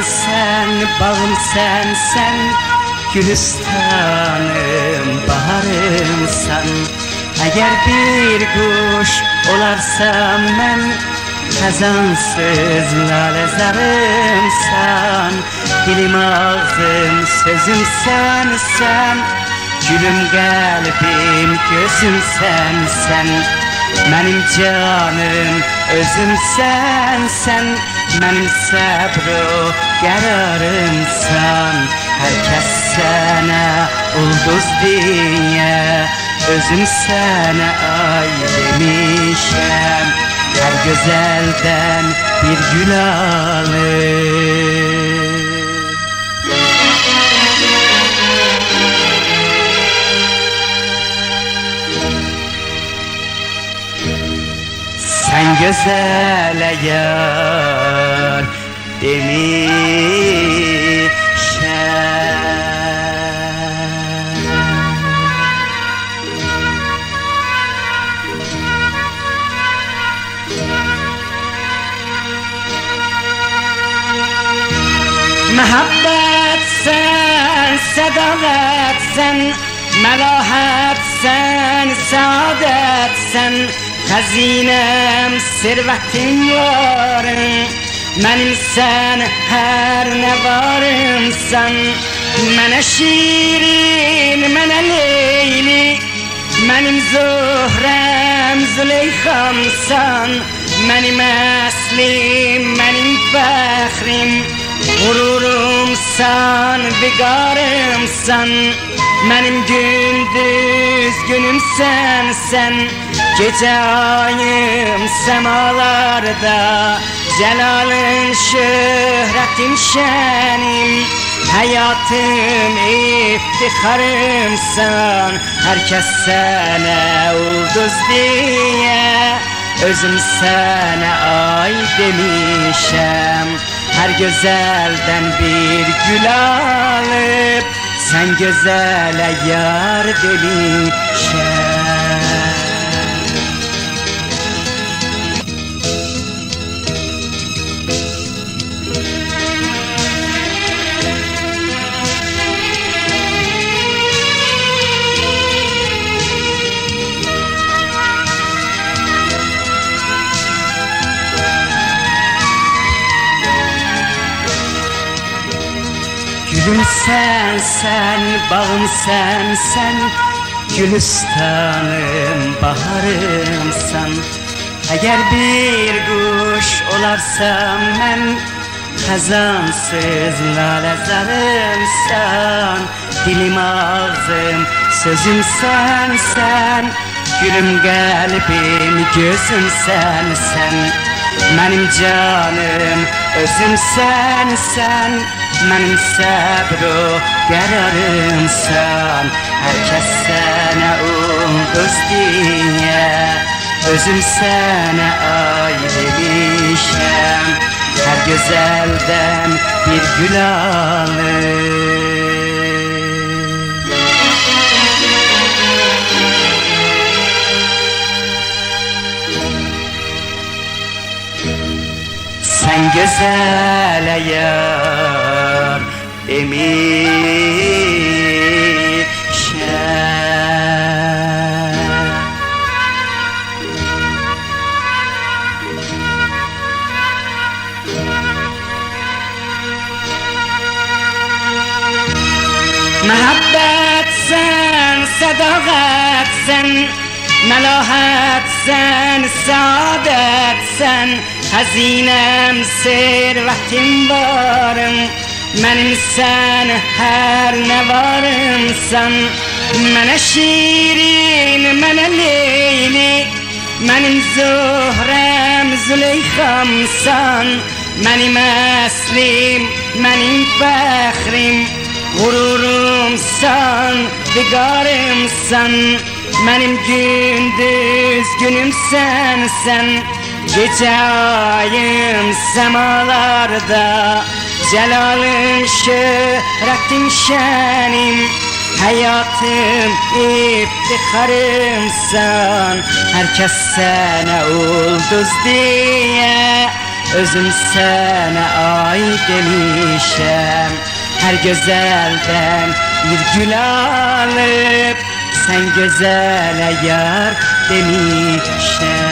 sen, bağım sen, gülistanım, baharımsan. Eğer bir kuş olarsam ben, xəzansız lalezarımsan. Dilim ağzım sözüm sen, gülüm kalbim gözüm sen. Benim canım özüm sen, benim sabro kararımsan. Herkes sana ulduz diye, özüm sana ay demişem. Her güzelden bir gül alır. Sen güzele yar demişem. Mehabbet sen, sedavet sen, melahat sen, saadet sen. Hazinem, servetim varım, benim sen her ne varımsan. Mene şirin, mene leyli, benim Zuhrem, Züleyxamsan. Benim eslim, benim fəxrim, gururumsan, vigarımsan. Benim gündüz günüm sen, gece ayım semalarda. Celalın, şöhretin, şenim, hayatım, iftiharımsan. Herkes sana ulduz diye, özüm sana ay demişem. Her güzelden bir gül alıp, sen güzele yar demişem. Gülüm sen, bağım sen, gülistanım, baharımsan. Eğer bir kuş olarsam ben, xəzansız lalezarımsan. Dilim ağzım sözüm sen, gülüm kalbim gözüm sen. Benim canım özüm sen, benim sabro kararımsan. Herkes sana ulduz diye, özüm sana ay demişem. Her güzelden bir gül alır. Sen güzele yar demişem. Mehabbet sen, sedavet sen, melahat sen, saadet sen. Hazinem, servetim varım, benim sen her ne varımsan. Mene şirin, mene leyli, benim Zuhrem, Züleyxamsan. Benim eslim, benim fəxrim, gururumsan, vigarımsan. Benim gündüz günüm sen, gece ayım semalarda. Celalın, şöhretin, şenim, hayatım, iftiharımsan. Herkes sana ulduz diye, özüm sana ay demişem. Her güzelden bir gül alıp sen güzele yar demişem.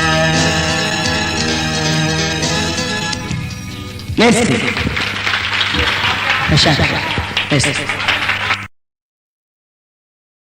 Merci. Merci.